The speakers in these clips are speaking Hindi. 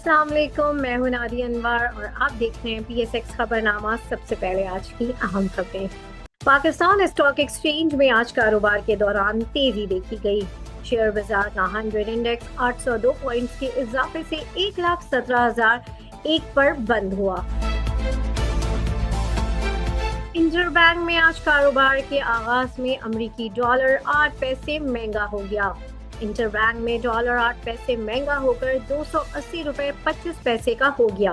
अस्सलाम वालेकुम, मैं हूं नादिया अनवर और आप देख रहे हैं PSX खबरनामा। सबसे पहले आज की अहम खबरें। पाकिस्तान स्टॉक एक्सचेंज में आज कारोबार के दौरान तेजी देखी गई। शेयर बाजार का 100 इंडेक्स 802 पॉइंट्स के इजाफे से 1,17,001 पर बंद हुआ। इंटरबैंक में आज कारोबार के आगाज में अमरीकी डॉलर 8 पैसे महंगा हो गया। इंटरबैंक में डॉलर 8 पैसे महंगा होकर 280 रुपए 25 पैसे का हो गया।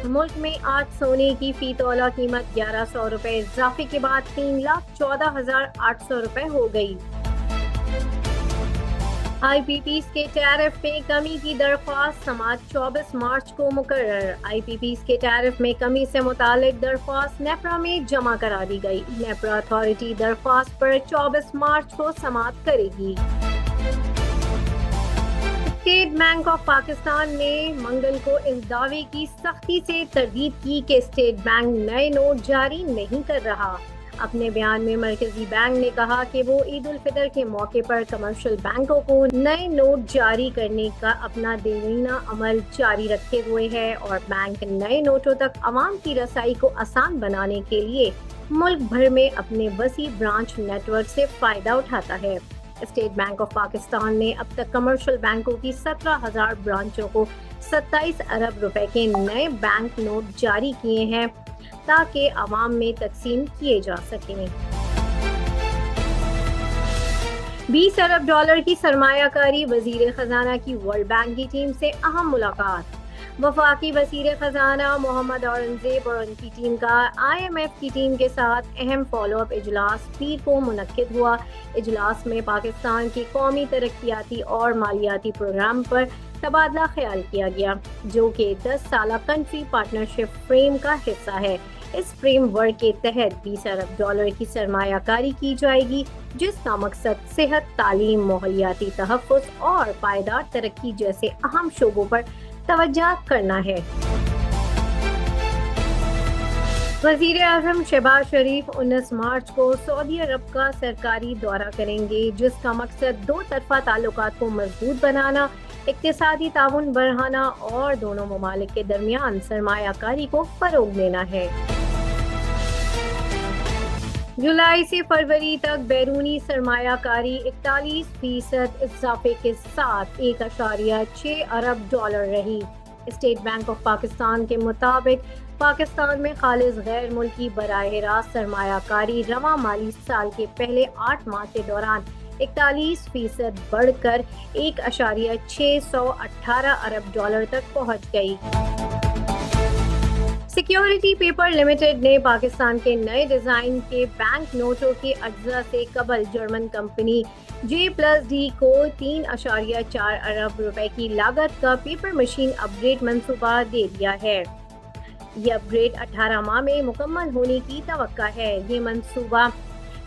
मुल्क में आज सोने की फी तोला कीमत 1100 रुपए इजाफे के बाद 3,14,800 रुपए हो गई। IPPs के टैरिफ में कमी की दरख्वास्त समात 24 मार्च को मुकर्रर। IPPs के टैरिफ में कमी से मुतालिक दरख्वास्त नेपरा में जमा करा दी गई। नेपरा अथॉरिटी दरख्वास्त पर 24 मार्च को समात करेगी। स्टेट बैंक ऑफ पाकिस्तान ने मंगल को इस दावे की सख्ती से तरदीद की कि स्टेट बैंक नए नोट जारी नहीं कर रहा। अपने बयान में मरकजी बैंक ने कहा कि वो ईद उल फितर के मौके पर कमर्शियल बैंकों को नए नोट जारी करने का अपना देरीना अमल जारी रखे हुए है और बैंक नए नोटों तक आवाम की रसाई को आसान बनाने के लिए मुल्क भर में अपने वसी ब्रांच नेटवर्क से फायदा उठाता है। स्टेट बैंक ऑफ पाकिस्तान ने अब तक कमर्शियल बैंकों की 17,000 ब्रांचों को 27 अरब रुपए के नए बैंक नोट जारी किए हैं ताकि आवाम में तकसीम किए जा सकें। 20 अरब डॉलर की सरमायाकारी। वजीर खजाना की वर्ल्ड बैंक की टीम से अहम मुलाकात। वफाकी वजीर खजाना मोहम्मद औरंगजेब और उनकी टीम का IMF की टीम के साथ अहम फॉलोअप इजलास पीर को मुनक्किद हुआ। इजलास में पाकिस्तान की कौमी तरक्याती और मालियाती प्रोग्राम पर तबादला ख्याल किया गया, जो कि 10 साला कंट्री पार्टनरशिप फ्रेम का हिस्सा है। इस फ्रेमवर्क के तहत 20 अरब डॉलर की सरमायाकारी की जाएगी, जिसका मकसद सेहत, तालीम, माहौलियाती तहफ़्फ़ुज़ और पायदार तरक्की जैसे अहम शोबों पर तवज्जो करना है। वज़ीर आज़म शहबाज शरीफ 19 मार्च को सऊदी अरब का सरकारी दौरा करेंगे, जिसका मकसद दो तरफा ताल्लुकात को मजबूत बनाना, इक्तिसादी ताउन बढ़ाना और दोनों ममालिक के दरमियान सरमायाकारी को फरोग देना है। जुलाई से फरवरी तक बैरूनी सरमायाकारी 41% इजाफे के साथ 1.6 अरब डॉलर रही। स्टेट बैंक ऑफ पाकिस्तान के मुताबिक पाकिस्तान में खालिज गैर मुल्की बराह रास्त सरमायाकारी रवां माली साल के पहले 8 माह के दौरान 41% बढ़कर 1.618 अरब डॉलर तक पहुंच गई। सिक्योरिटी पेपर लिमिटेड ने पाकिस्तान के नए डिजाइन के बैंक नोटों के अज्जा से कबल जर्मन कंपनी J+D को 3.4 अरब रुपए की लागत का पेपर मशीन अपग्रेड मंसूबा दे दिया है। ये अपग्रेड 18 माह में मुकम्मल होने की तवक्का है। ये मंसूबा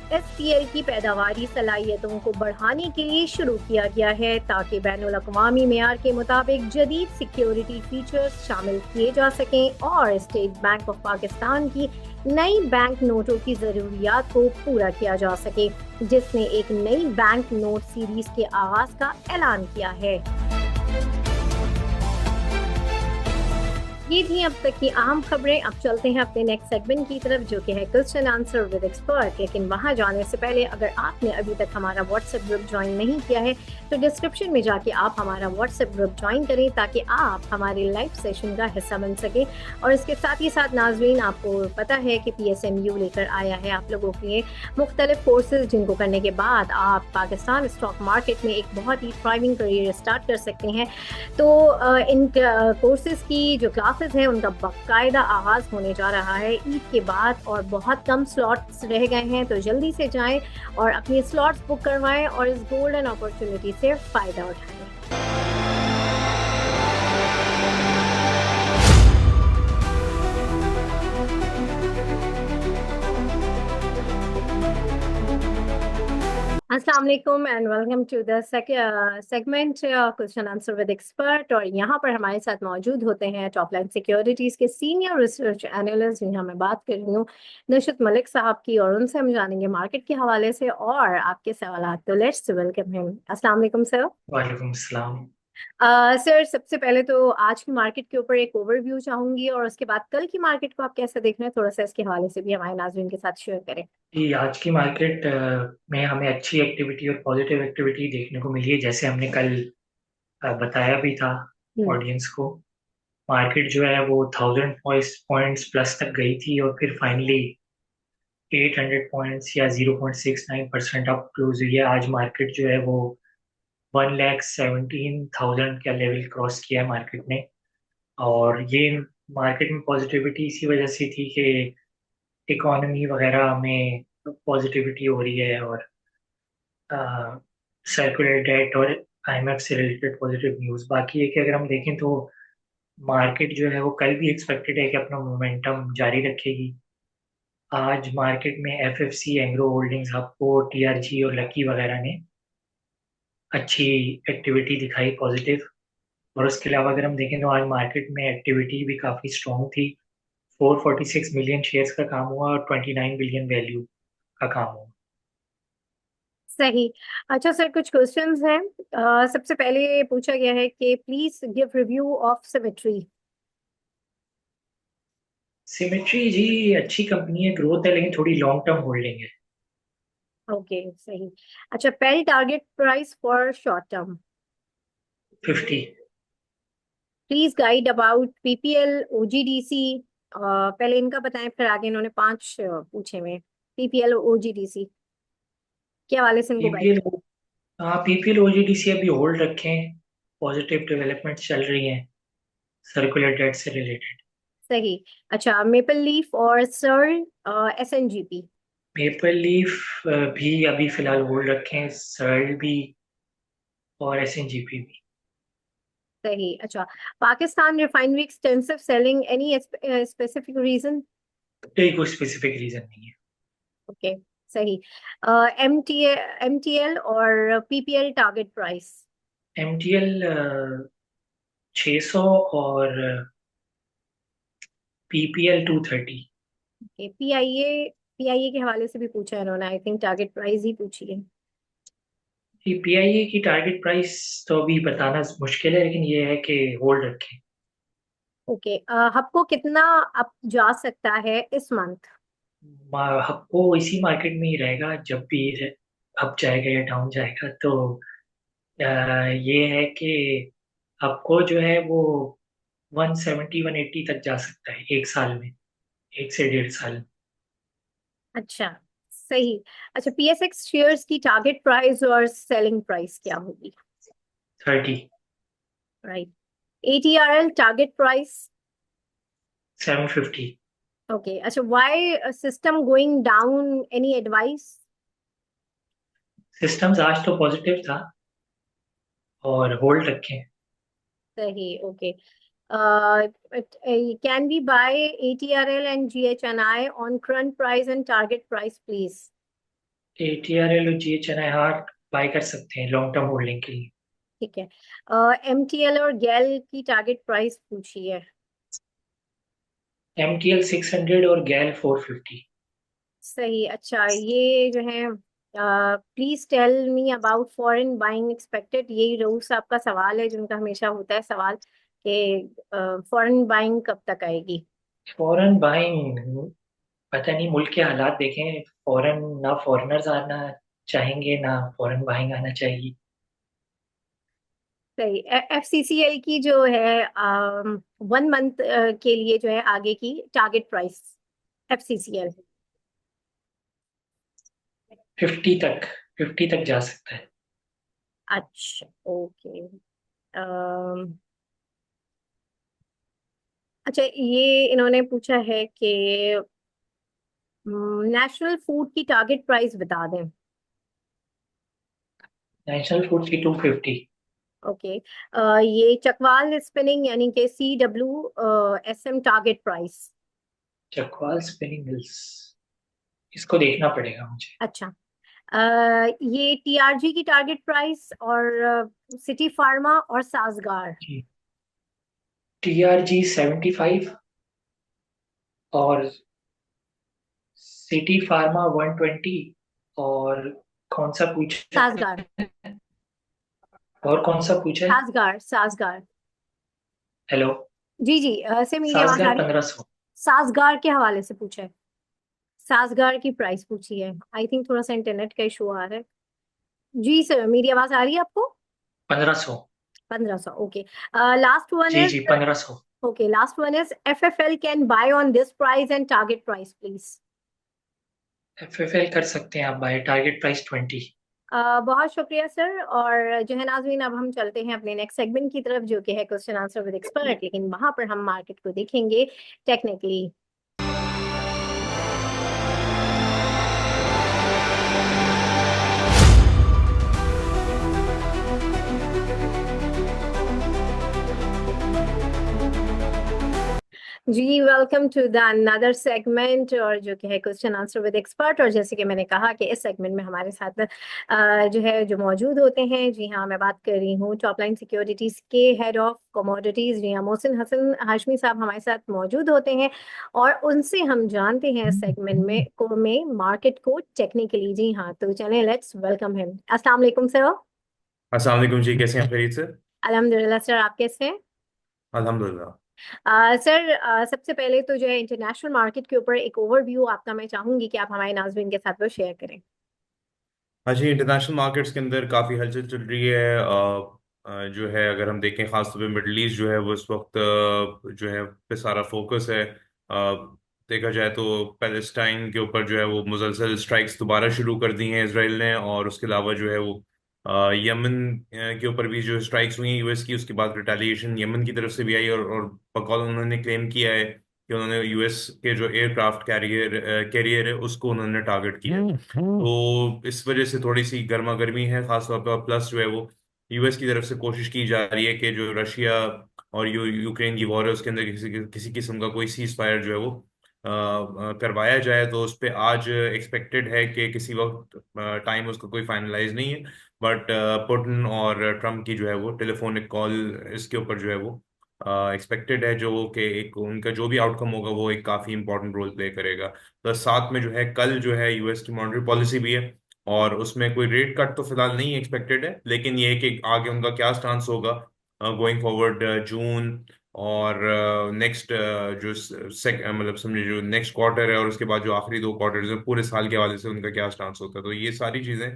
SPL की पैदावारी सलाहियतों को बढ़ाने के लिए शुरू किया गया है ताकि बैनुल अक़वामी मेयार के मुताबिक जदीद सिक्योरिटी फीचर्स शामिल किए जा सकें और स्टेट बैंक ऑफ पाकिस्तान की नई बैंक नोटों की ज़रूरियात को पूरा किया जा सके, जिसने एक नई बैंक नोट सीरीज के आगाज का ऐलान किया है। ये थी अब तक की अहम खबरें। अब चलते हैं अपने नेक्स्ट सेगमेंट की तरफ, जो कि है क्वेश्चन आंसर विद एक्सपर्ट। लेकिन वहां जाने से पहले अगर आपने अभी तक हमारा व्हाट्सएप ग्रुप ज्वाइन नहीं किया है तो डिस्क्रिप्शन में जाके आप हमारा व्हाट्सएप ग्रुप ज्वाइन करें ताकि आप हमारे लाइव सेशन का हिस्सा बन सकें। और इसके साथ ही साथ नाज़रीन, आपको पता है कि PSMU लेकर आया है आप लोगों के लिए मुख्तलिफ कोर्सेज, जिनको करने के बाद आप पाकिस्तान स्टॉक मार्केट में एक बहुत ही थ्राइविंग करियर स्टार्ट कर सकते हैं। तो इन कोर्सेज की जो क्लासेस है उनका बाकायदा आगाज होने जा रहा है ईद के बाद और बहुत कम स्लॉट्स रह गए हैं, तो जल्दी से जाएं और अपनी स्लॉट्स बुक करवाएं और इस गोल्डन अपॉर्चुनिटी से फायदा उठाएं। अस्सलाम वालेकुम and welcome to the segment question answer with expert. और यहाँ पर हमारे साथ मौजूद होते हैं टॉपलाइन सिक्योरिटीज़ के सीनियर रिसर्च एनालिस्ट, जिन्हें मैं बात कर रही हूँ नशत मलिक साहब की, और उनसे हम जानेंगे मार्केट के हवाले से और आपके सवाल। तो लेट्स वेलकम हिम। अस्सलाम वालेकुम सर। वालेकुम अस्सलाम। सर सबसे पहले तो आज की मार्केट के ऊपर एक ओवरव्यू चाहूंगी, और उसके बाद कल की मार्केट को आप कैसे देख रहे हैं, थोड़ा सा इसके हवाले से भी हमारे नाज़रीन के साथ शेयर करें। कि आज की मार्केट में हमें अच्छी एक्टिविटी और पॉजिटिव एक्टिविटी देखने को मिली है, जैसे हमने कल बताया भी था हम्म। ऑडियंस को। मार्केट जो है वो 1000 पॉइंट्स प्लस तक गई थी और फिर फाइनली 800 पॉइंट्स या 0.69% अप क्लोज हुई है। आज मार्केट जो है वो 1,17,000 का लेवल क्रॉस किया है मार्केट ने। और ये मार्केट में पॉजिटिविटी इसी वजह से थी कि इकोनॉमी वगैरह में पॉजिटिविटी हो रही है, और सर्कुलर डेट और आईएमएफ से रिलेटेड पॉजिटिव न्यूज़। बाकी है कि अगर हम देखें तो मार्केट जो है वो कल भी एक्सपेक्टेड है कि अपना मोमेंटम जारी रखेगी। आज मार्केट में एफएफसी, एंग्रो होल्डिंग्स, हपको, टीआरजी और लकी वगैरह ने अच्छी एक्टिविटी दिखाई पॉजिटिव। और उसके अलावा अगर हम देखें तो आज मार्केट में एक्टिविटी भी काफ़ी स्ट्रॉन्ग थी। 446 मिलियन शेयर्स का काम हुआ और 29 बिलियन वैल्यू का काम हुआ। सही। अच्छा सर, कुछ क्वेश्चंस हैं। सबसे पहले पूछा गया है कि please give review of symmetry. Symmetry जी अच्छी कंपनी है, ग्रोथ है, लेकिन थोड़ी लॉन्ग टर्म होल्डिंग है। ओके, सही। अच्छा, PAEL target price for short term. 50। Please guide about PPL, OGDC. पहले इनका बताएं, फिर आगे इन्होंने पांच पूछे में। पीपीएल, ओजीडीसी के हवाले से इनको गाइड। पीपीएल, हाँ पीपीएल ओजीडीसी अभी होल्ड रखें। पॉजिटिव डेवलपमेंट्स चल रही हैं सर्कुलर डेट से रिलेटेड। सही। अच्छा, मेपल लीफ और सर एसएनजीपी। मेपल लीफ भी अभी फिलहाल होल्ड रखें, सर्ल भी और एसएनजीपी भी। सही। अच्छा, Pakistan refinery extensive selling, any specific reason? कोई स्पेसिफिक रीजन नहीं है। ओके, सही। एमटीएल और पीपीएल टारगेट प्राइस। एमटीएल 600 और पीपीएल 230। Okay, PIA. पीआईए के हवाले से भी पूछा है इन्होंने, आई थिंक टारगेट प्राइस ही पूछी है। पीआईए की टारगेट प्राइस तो अभी बताना मुश्किल है, लेकिन ये है कि होल्ड रखें। ओके, आपको कितना अप जा सकता है इस मंथ? आपको इसी मार्केट में ही रहेगा, जब भी अप जाएगा या डाउन जाएगा तो ये है कि आपको जो है वो 170 180 तक जा सकता है एक साल में, 1 से 1.5 साल। अच्छा, सही। अच्छा, पीएसएक्स शेयर्स की टारगेट प्राइस और सेलिंग प्राइस क्या होगी? 30। Right. ATRL target price. 750। Okay. अच्छा, why system going down, any advice? Systems आज तो पॉजिटिव था और होल्ड रखें। सही। Okay. Can we buy ATRL and GHNI on current price and target price please? ATRL और जीएचएनआई हार्ट बाय कर सकते हैं लॉन्ग टर्म होल्डिंग के लिए। ठीक है। एमटीएल और गेल की टारगेट प्राइस पूछी है। एमटीएल 600 और गैल 450। सही। अच्छा, ये जो है, please tell me about foreign buying expected. यही रहू साहब का सवाल है, जिनका हमेशा होता है सवाल कि फॉरेन बाइंग कब तक आएगी। फॉरेन बाइंग पता नहीं, मुल्क के हालात देखें। फॉरेन ना फॉरेनर्स आना चाहेंगे ना फॉरेन बाइंग आना चाहिए। सही। एफसीसीएल की जो है 1 मंथ के लिए जो है आगे की टारगेट प्राइस, एफसीसीएल। 50 तक, 50 तक जा सकता है। अच्छा, ओके। अच्छा, ये इन्होंने पूछा है कि नेशनल फूड की टारगेट प्राइस बता दें। नेशनल फूड की 250। ओके। ये चकवाल स्पिनिंग यानी कि CWSM target price. Chakwal spinning mills, इसको देखना पड़ेगा मुझे। अच्छा। ये टीआरजी की टारगेट प्राइस और सिटी फार्मा और साजगार। टीआरजी 75 और सिटी फार्मा 120। और कौन सा पूछ रहे साजगार। थे? और कौन सा पूछा है? साजगार, साजगार। हेलो। जी जी, से मेरी आवाज आ सासगार रही है? 1500। साजगार के हवाले से पूछा है। साजगार की प्राइस पूछी है। आई थिंक थोड़ा सा इंटरनेट का इशू आ रहा है। जी सर, मेरी आवाज आ रही है आपको? 1500। 1500, ओके। लास्ट वन जी इज, जी 1500। okay, last one is FFL can buy on this price and target price, please. FFL कर सकते हैं आप बाय, टारगेट प्राइस 20। बहुत शुक्रिया सर। और जो है नाज़रीन, अब हम चलते हैं अपने नेक्स्ट सेगमेंट की तरफ, जो कि है क्वेश्चन आंसर विद एक्सपर्ट, लेकिन वहां पर हम मार्केट को देखेंगे टेक्निकली। जी, welcome to the another segment, और जो कि है क्वेश्चन आंसर विद एक्सपर्ट। और जैसे कि मैंने कहा कि इस सेगमेंट में हमारे साथ जो है जो मौजूद होते हैं, जी हाँ, मैं बात कर रही हूँ टॉप लाइन सिक्योरिटीज के हेड ऑफ कमोडिटीज जी हाँ, मोहसिन हसन हाशमी साहब हमारे साथ मौजूद होते हैं। और उनसे हम जानते हैं इस सेगमेंट में मार्केट को टेक्निकली। जी हाँ, तो चलें, लेट्स वेलकम हिम। अस्सलाम वालेकुम सर। अस्सलाम वालेकुम जी, कैसे हैं? खैरियत से? अल्हम्दुलिल्लाह सर, आप कैसे हैं? अल्हम्दुलिल्लाह। सर, सबसे पहले तो जो है इंटरनेशनल मार्केट के ऊपर एक ओवरव्यू आपका मैं चाहूंगी कि आप हमारे नाज़रीन के साथ वो शेयर करें। हाँ जी, इंटरनेशनल मार्केट्स के अंदर काफ़ी हलचल चल रही है। जो है, अगर हम देखें खासतौर पे मिडल ईस्ट जो है वो इस वक्त जो है पे सारा फोकस है। देखा जाए तो पैलेस्टाइन के ऊपर जो है वो मुसलसल स्ट्राइक्स दोबारा शुरू कर दी हैं इसराइल ने, और उसके अलावा जो है वो यमन के ऊपर भी जो स्ट्राइक्स हुई हैं यूएस की, उसके बाद रिटेलिएशन यमन की तरफ से भी आई। और बकौल उन्होंने क्लेम किया है कि उन्होंने यूएस के जो एयरक्राफ्ट कैरियर है उसको उन्होंने टारगेट किया है। तो इस वजह से थोड़ी सी गर्मा गर्मी है खास तौर पर। प्लस जो है वो यूएस की तरफ से कोशिश की जा रही है कि जो रशिया और यूक्रेन की वॉर है उसके अंदर किसी किसी किस्म का कोई सीज फायर जो है वो करवाया जाए। तो उस पे आज एक्सपेक्टेड है कि किसी वक्त, टाइम उसका कोई फाइनलाइज नहीं है, बट पुतिन और ट्रम्प की जो है वो टेलीफोनिक कॉल इसके ऊपर जो है वो एक्सपेक्टेड है, जो कि एक उनका जो भी आउटकम होगा वो एक काफी इंपॉर्टेंट रोल प्ले करेगा। प्लस साथ में जो है कल जो है यूएस की मॉनेटरी पॉलिसी भी है, और उसमें कोई रेट कट तो फिलहाल नहीं एक्सपेक्टेड है, लेकिन ये है कि आगे उनका क्या स्टांस होगा गोइंग फॉरवर्ड जून और नेक्स्ट जो मतलब समझे जो नेक्स्ट क्वार्टर है और उसके बाद जो आखिरी दो क्वार्टर्स हैं पूरे साल के हवाले से उनका क्या स्टांस होता है। तो ये सारी चीजें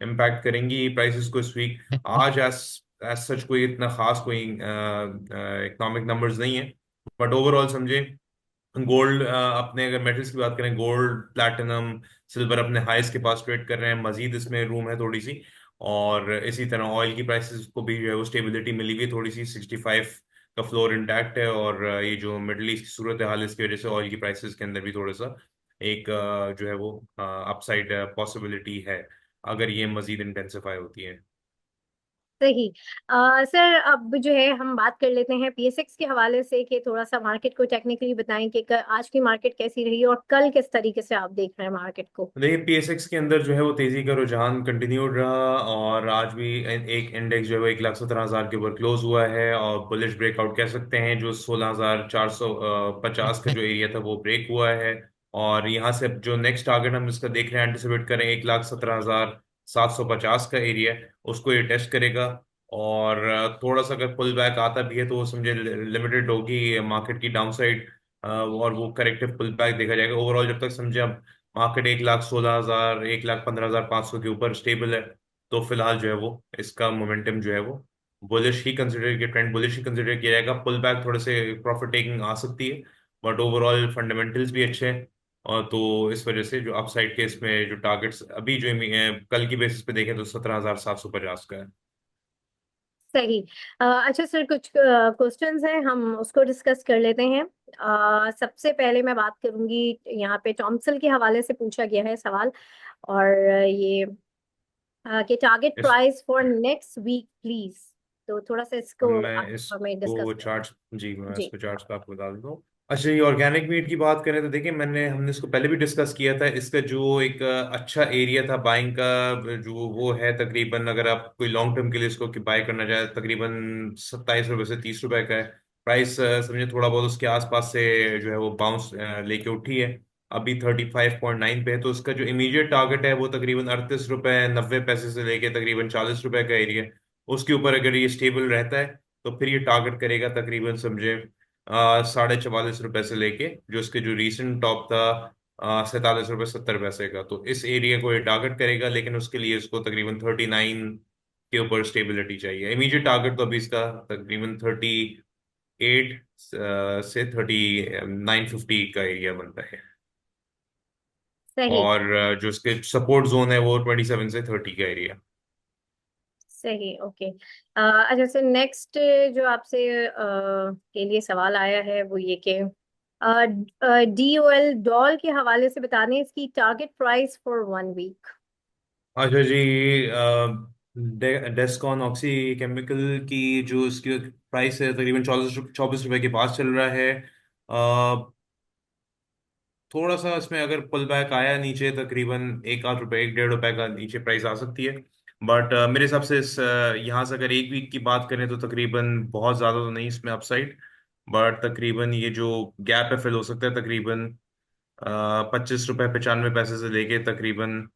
इम्पैक्ट करेंगी प्राइसेस को इस वीक। आज एज एज सच कोई इतना खास कोई इकोनॉमिक नंबर्स नहीं है, बट ओवरऑल समझे गोल्ड, अपने अगर मेटल्स की बात करें, गोल्ड प्लैटिनम सिल्वर अपने हाईस के पास ट्रेड कर रहे हैं, मजीद इसमें रूम है थोड़ी सी। और इसी तरह ऑयल की प्राइसेस को भी जो है वो स्टेबिलिटी मिली हुई है थोड़ी सी, 65 का फ्लोर इंटैक्ट है। और ये जो मिडल ईस्ट की सूरत हाल है इसकी वजह से ऑयल की प्राइसेस के अंदर भी थोड़ा सा एक जो है वो अपसाइड पॉसिबिलिटी है अगर ये मजीद इंटेंसिफाई होती है। सही। सर, अब जो है हम बात कर लेते हैं पीएसएक्स के हवाले से, कि थोड़ा सा मार्केट को टेक्निकली बताएं कि आज की मार्केट कैसी रही और कल किस तरीके से आप देख रहे हैं मार्केट को। देखिए, पीएसएक्स के अंदर जो है वो तेजी का रुझान कंटिन्यूड रहा, और आज भी एक इंडेक्स जो है वो 1,17,000 के ऊपर क्लोज हुआ है, और बुलिश ब्रेकआउट कह सकते हैं। जो 16,450 का जो एरिया था वो ब्रेक हुआ है। और यहाँ से अब जो नेक्स्ट टारगेट हम इसका देख रहे हैं, एंटिसिपेट करें 1,17,750 का एरिया, उसको ये टेस्ट करेगा। और थोड़ा सा अगर पुल बैक आता भी है तो वो समझे लिमिटेड होगी मार्केट की डाउनसाइड, और वो करेक्टिव पुल बैक देखा जाएगा। ओवरऑल जब तक समझे मार्केट 1,16,000 1,15,500 के ऊपर स्टेबल है, तो फिलहाल जो है वो इसका मोमेंटम जो है वो बुलिश ही कंसिडर किया, ट्रेंड बुलिश ही कंसिडर किया जाएगा। पुल बैक थोड़े से प्रॉफिट टेकिंग आ सकती है, बट ओवरऑल फंडामेंटल्स भी अच्छे हैं। और तो इस वजह से जो अपसाइड के इसमें जो टारगेट्स अभी जो कल की बेसिस पे देखें तो 17,750 का है। सही। अच्छा सर, कुछ क्वेश्चंस हैं, हम उसको डिस्कस कर लेते हैं। सबसे पहले मैं बात करूंगी, यहाँ पे टॉम्सल के हवाले से पूछा गया है सवाल। और ये कि target is price for next week please. तो थोड़ा सा इसको मैं आप हमें डिस्कस इसको करें। चार्ट्स जी मैं जी। इसको चार्ट्स पे आपको बता देता हूँ। अच्छा, ये ऑर्गेनिक मीट की बात करें तो देखिए, हमने इसको पहले भी डिस्कस किया था। इसका जो एक अच्छा एरिया था बाइंग का, जो वो है तकरीबन, अगर आप कोई लॉन्ग टर्म के लिए इसको बाय करना चाहे, तकरीबन 27 रुपए से 30 रुपए का है प्राइस। समझे थोड़ा बहुत उसके आसपास से जो है वो बाउंस लेके उठी है। अभी 35.9 पे है, तो उसका जो इमीडिएट टारगेट है वो तकरीबन 38 रुपए 90 पैसे से लेके तकरीबन 40 रुपए का एरिया, उसके ऊपर अगर ये स्टेबल रहता है तो फिर ये टारगेट करेगा तकरीबन समझे 44.5 रुपए से लेके जो इसके जो रीसेंट टॉप था 47 रुपए 70 पैसे का। तो इस एरिया को ये टारगेट करेगा, लेकिन उसके लिए इसको तकरीबन 39 के ऊपर स्टेबिलिटी चाहिए। इमीडिएट टारगेट तो अभी इसका तकरीबन 38 से 39.50 का एरिया बनता है। सही। और जो इसके सपोर्ट जोन है वो 27 से 30 का एरिया। सही, ओके। अच्छा, सर नेक्स्ट जो आपसे के लिए सवाल आया है वो ये कि DOL डॉल के हवाले से बता दें इसकी टारगेट प्राइस फॉर 1 वीक। अच्छा जी, डेस्कॉन ऑक्सी केमिकल की जो इसकी प्राइस है तकरीबन 24 रुपए के पास चल रहा है। थोड़ा सा इसमें अगर पुल बैक आया नीचे तकरीबन 1 आध रुपए 1 डेढ़ रुपए का नीचे प्राइस आ सकती है। बट मेरे हिसाब से इस यहाँ से अगर 1 वीक की बात करें तो तकरीबन बहुत ज़्यादा तो नहीं इसमें अपसाइड। बट तकरीबन ये जो गैप है फिल हो सकता है तकरीबन 25 रुपए 95 पैसे से लेके तकरीबन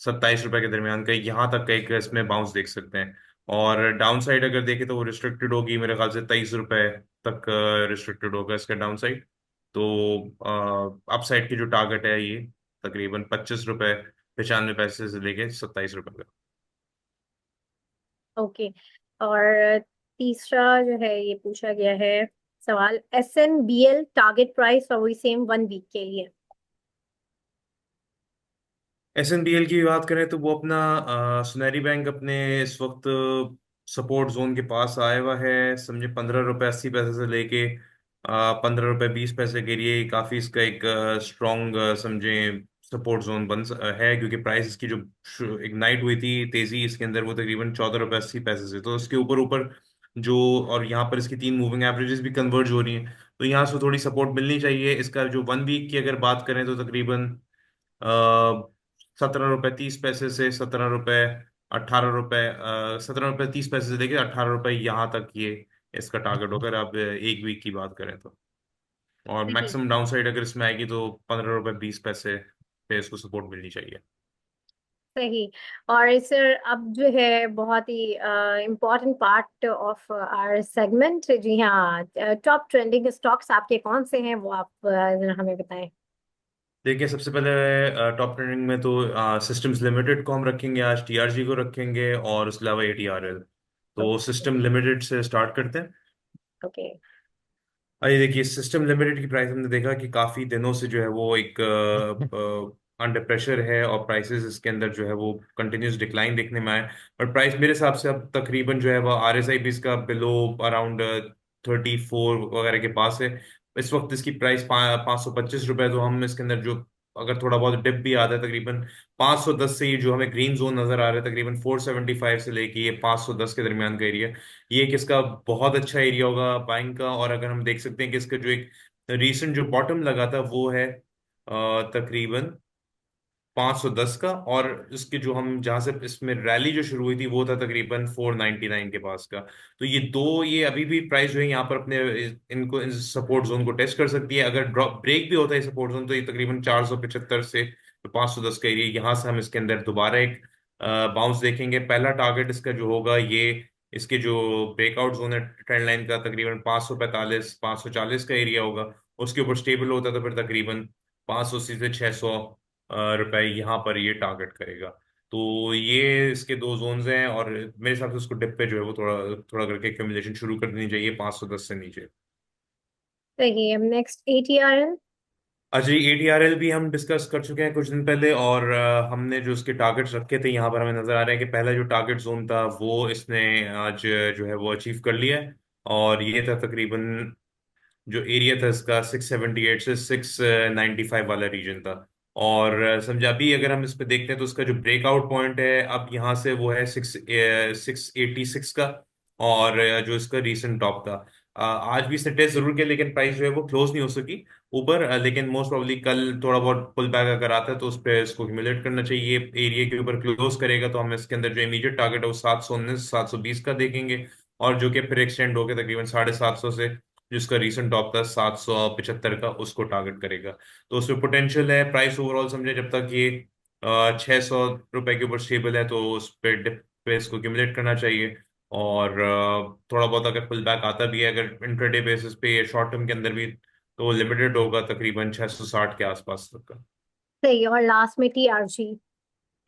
27 रुपए के दरमियान का यहाँ तक का एक इसमें बाउंस देख सकते हैं। और डाउन साइड अगर देखें तो वो रिस्ट्रिक्टेड होगी मेरे ख्याल से 23 रुपए तक रिस्ट्रिक्टेड होगा इसका डाउन साइड। तो अपसाइड की जो टारगेट है ये तकरीबन 25 रुपए 95 पैसे से लेके 27 रुपए का। ओके। और तीसरा जो है ये पूछा गया है सवाल, SNBL टारगेट प्राइस और वही सेम 1 वीक के लिए। SNBL की बात करें तो वो अपना सुनहरी बैंक अपने इस वक्त सपोर्ट जोन के पास आया हुआ है। समझे 15 रुपए 80 पैसे से लेके 15 रुपए 20 पैसे के लिए काफी इसका एक स्ट्रॉन्ग समझे सपोर्ट जोन है, क्योंकि प्राइस इसकी जो इग्नाइट हुई थी तेजी इसके अंदर वो तकरीबन 14 रुपए 80 पैसे से। तो उसके ऊपर ऊपर जो, और यहाँ पर इसकी 3 मूविंग एवरेजेस भी कन्वर्ज हो रही हैं, तो यहाँ से थोड़ी सपोर्ट मिलनी चाहिए। इसका जो 1 वीक की अगर बात करें तो तकरीबन 17 रुपए 30 पैसे से 17 रुपए 30 पैसे से लेके 18 रुपए यहाँ तक ये इसका टारगेट होगा, अगर आप 1 वीक की बात करें तो। और सही। मैक्सिमम डाउन साइड अगर इसमें आएगी तो 15 रुपए 20 पैसे पे इसको सपोर्ट मिलनी चाहिए। सही। और सर अब जो है बहुत ही important part of our segment, जी हाँ, टॉप ट्रेंडिंग स्टॉक्स आपके कौन से हैं वो आप जरा हमें बताएं। देखिए, सबसे पहले टॉप ट्रेंडिंग में तो सिस्टम्स लिमिटेड को हम रखेंगे, आज TRG को रखेंगे, और उसके अलावा ATRL। तो सिस्टम लिमिटेड से स्टार्ट करते हैं। ओके। आइए देखिए, सिस्टम लिमिटेड की प्राइस हमने देखा कि काफी दिनों से जो है वो एक अंडर प्रेशर है, और प्राइसेस इसके अंदर जो है वो कंटिन्यूस डिक्लाइन देखने में आए। और प्राइस मेरे हिसाब से अब तकरीबन जो है वो RSI भी इसका बिलो अराउंड 34 वगैरह के पास है। इस वक्त इसकी प्राइस 525 रुपए। तो हम इसके अंदर जो अगर थोड़ा बहुत डिप भी आता है तकरीबन 510 से, ये जो हमें ग्रीन जोन नजर आ रहा है तकरीबन 475 से लेके ये 510 के दरमियान का एरिया, ये एक इसका बहुत अच्छा एरिया होगा बाइंग का। और अगर हम देख सकते हैं कि इसका जो एक रीसेंट जो बॉटम लगा था वो है तकरीबन 510 का, और इसके जो हम जहां से इसमें रैली जो शुरू हुई थी वो था तकरीबन 499 के पास का। तो ये दो, ये अभी भी प्राइस जो है यहाँ पर अपने इनको इन सपोर्ट जोन को टेस्ट कर सकती है। अगर ड्रॉप ब्रेक भी होता है सपोर्ट जोन तो ये तकरीबन 475 से 510 का एरिया, यहाँ से हम इसके अंदर दोबारा एक बाउंस देखेंगे। पहला टारगेट इसका जो होगा ये इसके जो ब्रेकआउट जोन है ट्रेंड लाइन का तकरीबन 545 540 का एरिया होगा। उसके ऊपर स्टेबल होता है तो फिर तकरीबन 580 से 600 रुपए यहाँ पर ये टारगेट करेगा। तो ये इसके दो जोन्स हैं, और मेरे हिसाब से उसको डिप पे जो है वो थोड़ा थोड़ा करके एक्यूमुलेशन शुरू कर देनी चाहिए 510 से नीचे। सही। अब नेक्स्ट ATRL। अजय, ATRL भी हम डिस्कस कर चुके हैं कुछ दिन पहले, और हमने जो उसके टारगेट्स रखे थे यहाँ पर हमें नजर आ रहा है कि पहला जो टारगेट जोन था वो इसने आज जो है वो अचीव कर लिया है। और ये था तकरीबन जो एरिया था इसका 678 से 695 वाला रीजन था। और समझा अभी अगर हम इस पे देखते हैं तो उसका जो ब्रेकआउट पॉइंट है अब यहाँ से वो है 686 का। और जो इसका रीसेंट टॉप था, आज भी इसने टेस्ट जरूर किया लेकिन प्राइस जो है वो क्लोज नहीं हो सकी ऊपर। लेकिन मोस्ट प्रॉब्ली कल थोड़ा बहुत पुल बैक अगर आता है तो उस पर इसको एक्यूमुलेट करना चाहिए। एरिया के ऊपर क्लोज करेगा तो हम इसके अंदर जो इमीडिएट टारगेट है वो 719 720 का देखेंगे, और जो कि फिर एक्सटेंड होकर तकरीबन 750 से जिसका रीसेंट टॉप था 775 का उसको टारगेट करेगा। तो उसमें पोटेंशियल है। प्राइस ओवरऑल समझे जब तक ये 600 रुपए के ऊपर स्टेबल है तो उस पे डिप पे इसको एक्यूमुलेट करना चाहिए। और थोड़ा बहुत अगर पुल बैक आता भी है अगर इंट्राडे बेसिस पे या शॉर्ट टर्म के अंदर भी, तो लिमिटेड होगा तकरीबन 660 के आसपास तक का। सही। और लास्ट में टीआरजी।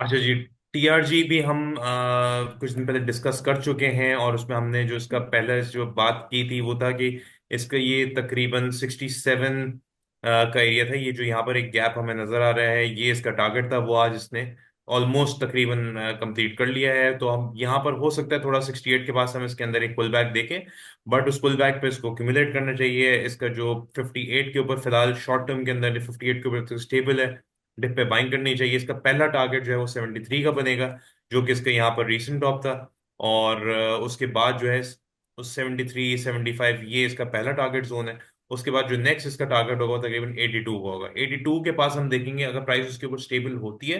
अच्छा जी, टीआरजी भी हम कुछ दिन पहले डिस्कस कर चुके हैं, और उसमें हमने जो इसका पहले जो बात की थी वो था कि इसका ये तकरीबन 67 का एरिया था। ये जो यहाँ पर एक गैप हमें नजर आ रहा है, ये इसका टारगेट था, वो आज इसने ऑलमोस्ट तकरीबन कंप्लीट कर लिया है। तो हम यहाँ पर हो सकता है थोड़ा 68 के पास हम इसके अंदर एक पुल बैक देखें, बट उस पुल बैक पे इसको एक्यूमुलेट करना चाहिए। इसका जो 58 के ऊपर फिलहाल शॉर्ट टर्म के अंदर 58 के ऊपर स्टेबल है, डिप पे बाइंग करनी चाहिए। इसका पहला टारगेट जो है वो 73 का बनेगा, जो कि इसका यहाँ पर रीसेंट टॉप था। और उसके बाद जो है उस 73 75 ये इसका पहला टारगेट जोन है। उसके बाद जो नेक्स्ट इसका टारगेट होगा वो तकरीबन 82 का होगा। 82 के पास हम देखेंगे, अगर प्राइस उसके ऊपर स्टेबल होती है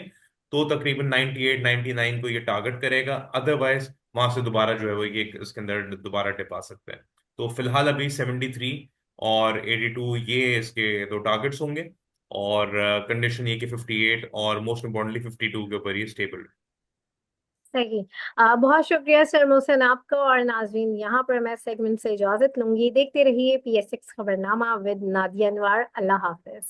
तो तकरीबन 98 99 को ये टारगेट करेगा। अदरवाइज वहां से दोबारा जो है वो ये इसके अंदर दोबारा टिप आ सकता है। तो फिलहाल अभी 73 और 82 ये इसके दो टारगेट्स होंगे, और कंडीशन ये कि 58 और मोस्ट इम्पोर्टेंटली 52 के ऊपर ये स्टेबल। सही। बहुत शुक्रिया सर मोहसिन आपका। और नाजरीन, यहाँ पर मैं सेगमेंट से इजाजत लूंगी। देखते रहिए PSX खबरनामा विद नादिया अनवर। अल्लाह हाफिज।